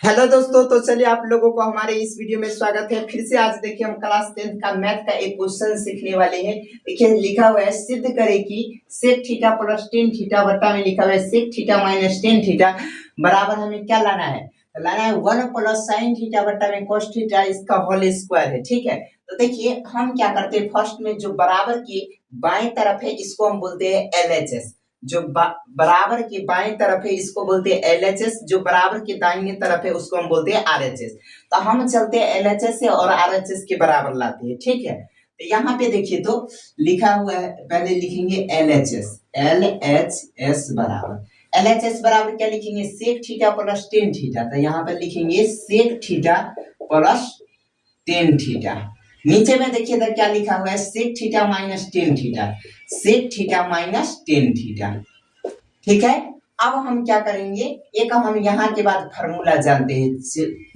Hello दोस्तों, तो चलिए आप लोगों को हमारे इस वीडियो में स्वागत है। फिर से आज देखिए हम क्लास 10 का मैथ का एक क्वेश्चन सीखने वाले हैं। देखिए लिखा हुआ है, सिद्ध करें कि sec theta plus tan theta बट्टा में लिखा हुआ है sec theta minus tan theta बराबर हमें क्या लाना है, तो लाना है 1 प्लस साइन थीटा बट्टा में कोस थीटा इसका होल स्क्वायर है। ठीक है, तो देखिए हम क्या करते हैं, फर्स्ट में जो बराबर की बाएं तरफ है इसको हम बोलते हैं LHS, जो बराबर की बाएं तरफ है इसको बोलते हैं LHS, जो बराबर की दाहिनी तरफ है उसको हम बोलते हैं RHS। तो हम चलते हैं LHS से और RHS के बराबर लाते हैं। ठीक है, तो यहाँ पे देखिए तो लिखा हुआ है, पहले लिखेंगे LHS बराबर LHS बराबर क्या लिखेंगे, sec theta plus tan theta. तो यहाँ पे लिखेंगे sec theta plus tan theta. नीचे में देखिए तो क्या लिखा हुआ है, sec theta minus tan theta, sec theta minus tan theta. ठीक है, अब हम क्या करेंगे, एक हम यहाँ के बाद फार्मूला जानते हैं,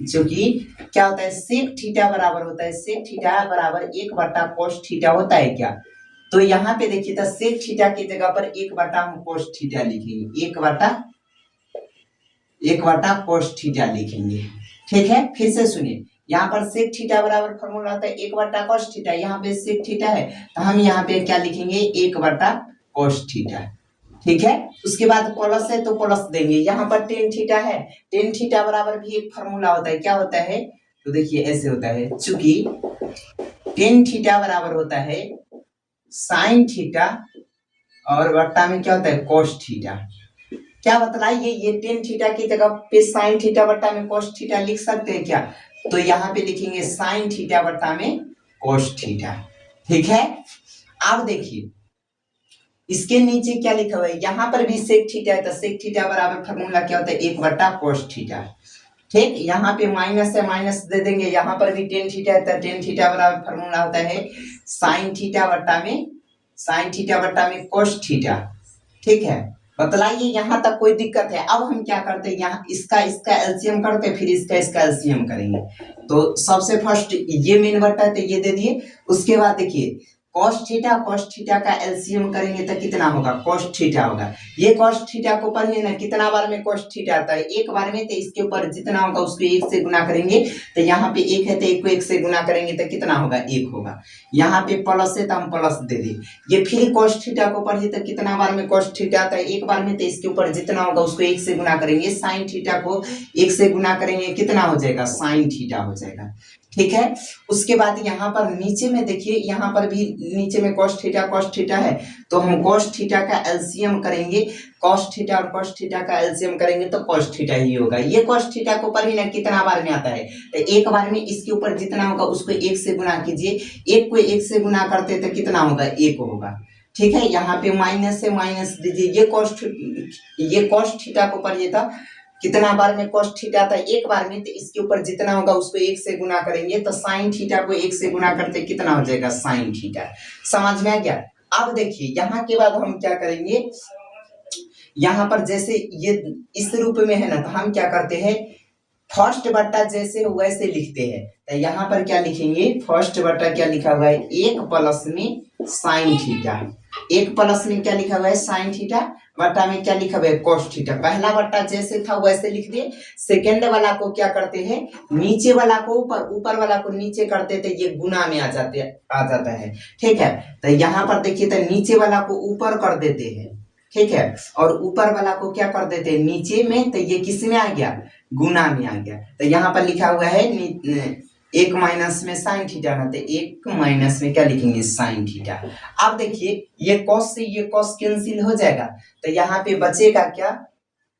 जो कि क्या होता है, सेक थीटा बराबर होता है, सेक थीटा बराबर 1/cos थीटा होता है क्या। तो यहाँ पे देखिए तो सेक थीटा की जगह पर 1/, हम cos थीटा लिखेंगे, 1/cos थीटा लिखेंगे। ठीक है, फिर से सुनिए, यहाँ पर सेक थीटा बराबर फॉर्मूला होता है 1/cos थीटा, यहाँ पे सेक थीटा है तो हम यहाँ पे क्या लिखेंगे, 1/cos थीटा। ठीक है, उसके बाद प्लस है तो प्लस देंगे, यहाँ पर टेन थीटा है, टेन थीटा बराबर भी एक फॉर्मूला होता है, क्या होता है, तो देखिए ऐसे होता है, चूंकि टेन थीटा बराबर होता है साइन थीटा और बट्टा में क्या होता है कोस थीटा। क्या बतलाइए, ये टेन थीटा की जगह पे साइन थीटा बट्टा में कोस थीटा लिख सकते हैं क्या, तो यहाँ पे लिखेंगे साइन थीटा बट्टा में कोस थीटा। ठीक है, अब देखिए इसके नीचे क्या लिखा हुआ है, यहाँ पर भी सेक थीटा है, तो सेक थीटा बराबर फॉर्मूला क्या होता है, 1/cos थीटा। ठीक, यहाँ पे माइनस है, माइनस दे देंगे, यहाँ पर भी टेन थीटा है तो टेन थीटा बराबर फॉर्मूला होता है साइन थीटा बट्टा में कोस थीटा। ठीक है, बतलाइए यहाँ तक कोई दिक्कत है। अब हम क्या करते हैं, यहाँ इसका एलसीएम करते, फिर इसका एलसीएम करेंगे। तो सबसे फर्स्ट ये मेन बट्टा है तो ये दे दिए, उसके बाद देखिए cos थीटा का एलसीएम करेंगे तो कितना होगा, cos थीटा होगा। ये cos थीटा को पढ़िए ना, कितना बार में cos थीटा आता है, एक बार में, तो इसके ऊपर जितना होगा उसको एक से गुना करेंगे, तो यहाँ पे एक है तो एक को एक से गुना करेंगे तो कितना होगा, एक होगा। यहाँ पे प्लस है तो हम प्लस दे दें। ये फिर cos थीटा को पढ़िए तो कितना बार में cos थीटा आता है, एक बार में, तो इसके ऊपर जितना होगा उसको एक से गुना करेंगे, साइन थीटा को एक से गुना करेंगे, कितना हो जाएगा, साइन थीटा हो जाएगा। ठीक है, उसके बाद यहाँ पर नीचे में देखिए, यहाँ पर भी नीचे में cos थीटा है, तो हम cos थीटा का एलसीएम करेंगे, cos थीटा और cos थीटा का एलसीएम करेंगे तो cos थीटा ही होगा। ये cos थीटा को पर ही ना कितना बार में आता है, तो एक बार में, इसके ऊपर जितना होगा उसको एक से गुना कीजिए, एक को एक से गुना करते तो कितना होगा, एक होगा। ठीक है, यहाँ पे माइनस से माइनस दीजिए, ये cos थीटा को पढ़िए था, कितना बार में cos थीटा था, एक बार में, तो इसके ऊपर जितना होगा उसको एक से गुना करेंगे, तो साइन थीटा को एक से गुना करते कितना हो जाएगा, साइन थीटा। समझ में आ गया। अब देखिए यहाँ के बाद हम क्या करेंगे, यहाँ पर जैसे ये इस रूप में है ना, तो हम क्या करते हैं, फर्स्ट बट्टा जैसे वैसे लिखते हैं। तो यहाँ पर क्या लिखेंगे, फर्स्ट बट्टा क्या लिखा हुआ है, एक प्लस में साइन थीटा, एक प्लस में क्या लिखा हुआ है, साइन थीटा, बट्टा में क्या लिखा हुआ है, कोस थीटा। पहला बट्टा जैसे था वैसे लिख दिए, सेकेंड वाला को क्या करते हैं, नीचे वाला को ऊपर, ऊपर वाला को नीचे करते थे, ये गुना में आ जाता है। ठीक है, तो यहाँ पर देखिए तो नीचे वाला को ऊपर कर देते हैं, ठीक है, और ऊपर वाला को क्या कर देते हैं, नीचे में, तो ये किस में आ गया, गुना में आ गया। तो यहाँ पर लिखा हुआ है एक माइनस में साइन थीटा ना, तो एक माइनस में क्या लिखेंगे, साइन थीटा। अब देखिए ये कॉस से ये कॉस कैंसिल हो जाएगा, तो यहाँ पे बचेगा क्या,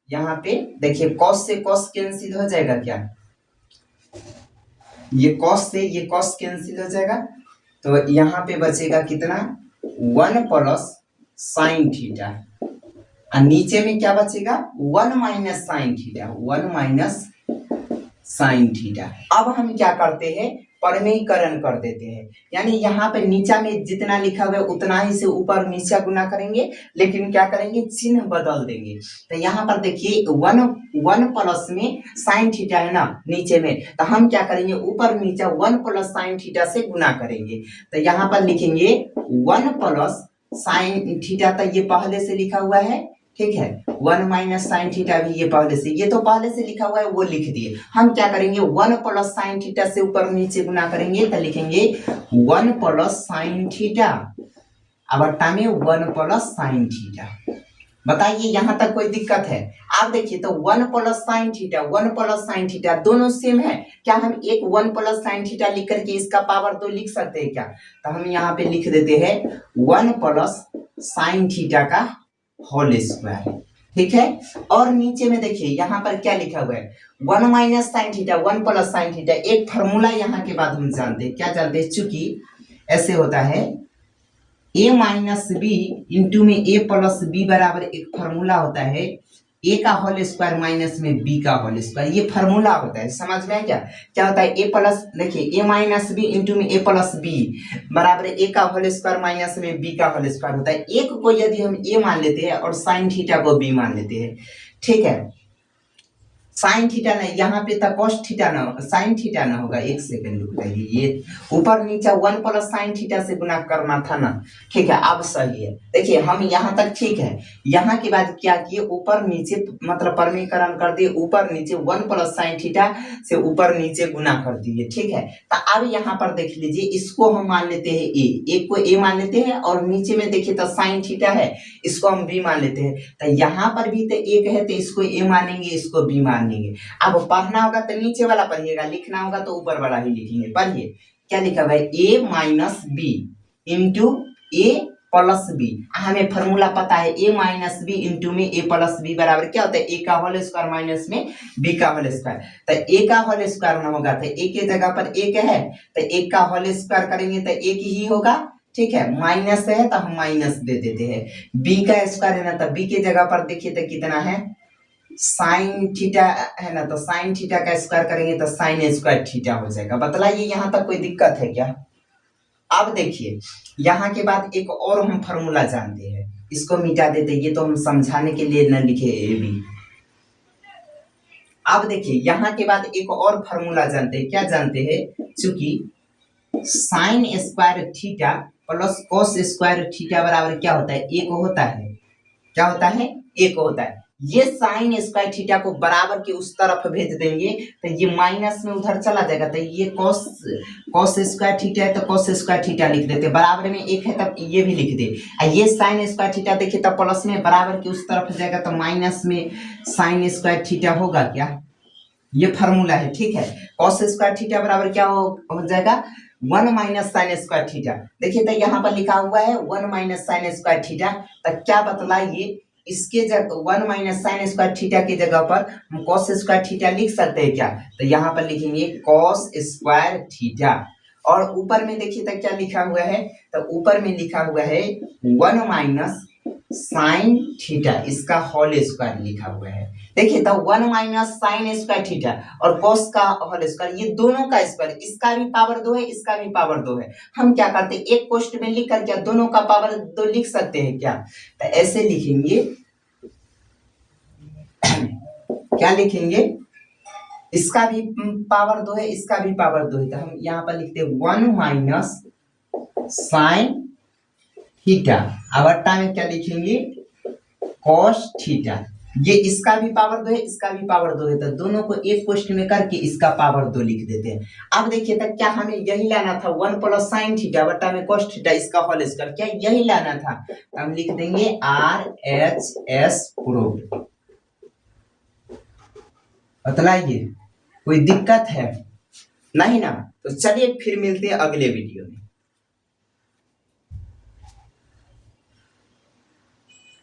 यहाँ पे देखिए कॉस से कॉस कैंसिल हो जाएगा क्या, ये कॉस से ये कॉस कैंसिल हो जाएगा, तो यहाँ पे बचेगा कितना, 1 प्लस साइन थीटा, और नीचे में क्या बचेगा, 1 minus sine theta, 1 minus sine theta. अब हम क्या करते हैं, परिमेयीकरण कर देते हैं, यानी यहाँ पे नीचा में जितना लिखा हुआ है उतना ही से ऊपर नीचा गुना करेंगे, लेकिन क्या करेंगे, चिन्ह बदल देंगे। तो यहाँ पर देखिए 1 प्लस में साइन थीटा है ना नीचे में, तो हम क्या करेंगे, ऊपर नीचा 1 प्लस साइन थीटा से गुना करेंगे। तो यहाँ पर लिखेंगे 1 प्लस साइन थीटा, तो ये पहले से लिखा हुआ है, ठीक है, 1 माइनस साइन थीटा भी ये पहले से, ये तो पहले से लिखा हुआ है वो लिख दिए। हम क्या करेंगे 1 प्लस साइन थीटा से ऊपर नीचे गुना करेंगे तो लिखेंगे 1 प्लस साइन थीटा, अब अट्टा में 1 प्लस साइन थीटा। बताइए यहाँ तक कोई दिक्कत है? आप देखिए तो 1 plus sine theta 1 plus sine theta दोनों सेम है, क्या हम एक 1 प्लस साइन थीटा लिख करके इसका पावर 2 लिख सकते हैं क्या? तो हम यहाँ पे लिख देते हैं 1 प्लस साइन थीटा का होल स्क्वायर, ठीक है। और नीचे में देखिए यहाँ पर क्या लिखा हुआ है 1 minus sine theta 1 plus sine theta. एक फॉर्मूला यहाँ के बाद हम जानते हैं, क्या जानते हैं, चूंकि ऐसे होता है a माइनस बी इंटू में a प्लस बी बराबर एक फॉर्मूला होता है a का होल स्क्वायर माइनस में b का होल स्क्वायर, ये फॉर्मूला होता है, समझ में क्या क्या होता है। a प्लस देखिए a माइनस बी इंटू में a प्लस बी बराबर a का होल स्क्वायर माइनस में b का होल स्क्वायर होता है। एक को यदि हम a मान लेते हैं और साइन थीटा को b मान लेते हैं, ठीक है। साइन थीटा नहीं, यहाँ पे था कॉस थीटा ना, साइन थीटा ना होगा, एक सेकंड रुक जाइए, ये ऊपर नीचे 1 प्लस साइन थीटा से गुना करना था ना, ठीक है। अब सही है, देखिए हम यहाँ तक ठीक है। यहाँ के बाद क्या किए ऊपर नीचे मतलब परमीकरण कर दिए, ऊपर नीचे 1 प्लस साइन थीटा से ऊपर नीचे गुना कर दिए, ठीक है। तो अब यहाँ पर देख लीजिए इसको हम मान लेते हैं ए, एक को ए मान लेते हैं और नीचे में देखिए तो साइन थीटा है, इसको हम बी मान लेते हैं। तो यहाँ पर भी तो एक है तो इसको ए मानेंगे, इसको बी मानेंगे। अब पढ़ना होगा तो नीचे वाला पढ़िएगा, लिखना होगा तो ऊपर वाला ही लिखेंगे। पढ़िए क्या लिखा हुआ है a minus B into A plus B. हमें फॉर्मूला पता है a माइनस बी इंटू में a प्लस बी बराबर क्या होता है a का होल स्क्वायर माइनस में b का होल स्क्वायर। तो a का होल स्क्वायर ना होगा तो a के जगह पर एक है तो एक का होल स्क्वायर करेंगे तो एक ही होगा, ठीक है। माइनस है तो हम माइनस दे देते हैं, b का स्क्वायर है ना तो b के जगह पर देखिए तो कितना है साइन थीटा है ना, तो साइन थीटा का स्क्वायर करेंगे तो साइन स्क्वायर थीटा हो जाएगा। बतलाइए यहाँ तक कोई दिक्कत है क्या? अब देखिए यहाँ के बाद एक और हम फॉर्मूला जानते हैं, इसको मिटा देते, ये तो हम समझाने के लिए न लिखे ए बी। अब देखिए यहाँ के बाद एक और फॉर्मूला जानते हैं, क्या जानते हैं, चूंकि sine square theta plus cos square theta बराबर क्या होता है एक होता है, क्या होता है एक होता है। ये साइन स्क्वायर थीटा को बराबर के उस तरफ भेज देंगे तो ये माइनस में उधर चला जाएगा, तो ये कॉस स्क्वायर थीटा है तो कॉस स्क्वायर थीटा लिख देते, बराबर में एक है तब ये भी लिख दे। ये साइन स्क्वायर थीटा देखिए तब प्लस में बराबर के उस तरफ जाएगा तो माइनस में साइन स्क्वायर थीटा होगा क्या, ये फार्मूला है, ठीक है। कॉस स्क्वायर थीटा बराबर क्या हो जाएगा 1 माइनस साइन स्क्वायर थीटा। देखिए तो यहाँ पर लिखा हुआ है 1 माइनस साइन स्क्वायर थीटा, तो क्या बतलाइए इसके जगह 1 माइनस साइन स्क्वायर थीटा की जगह पर हम कॉस स्क्वायर थीटा लिख सकते हैं क्या? तो यहाँ पर लिखेंगे कॉस स्क्वायर थीटा। और ऊपर में देखिए तो क्या लिखा हुआ है, तो ऊपर में लिखा हुआ है 1 माइनस साइन थीटा, इसका होल स्क्वायर लिखा हुआ है। देखिए तो 1 माइनस साइन स्क्वायर थीटा और कॉस का होल स्क्वायर, ये दोनों का स्क्वायर, इसका भी पावर 2 है इसका भी पावर 2 है। हम क्या करते हैं एक पोस्ट में लिख कर क्या दोनों का पावर 2 लिख सकते हैं क्या? तो ऐसे लिखेंगे क्या लिखेंगे, इसका भी पावर 2 है इसका भी पावर 2 है, तो हम यहाँ पर लिखते हैं 1 माइनस साइन थीटा, अवट्टा में क्या लिखेंगे कॉस थीटा। ये इसका भी पावर 2 है इसका भी पावर 2 है, तो दोनों को एक क्वेश्चन में करके इसका पावर 2 लिख देते हैं। अब देखिए तक क्या हमें यही लाना था 1 प्लस साइन थीटा बटा में कॉस थीटा इसका होल स्क्वायर, क्या यही लाना था, तो हम लिख देंगे RHS प्रूव्ड। बतलाइए कोई दिक्कत है नहीं ना? तो चलिए फिर मिलते हैं अगले वीडियो में।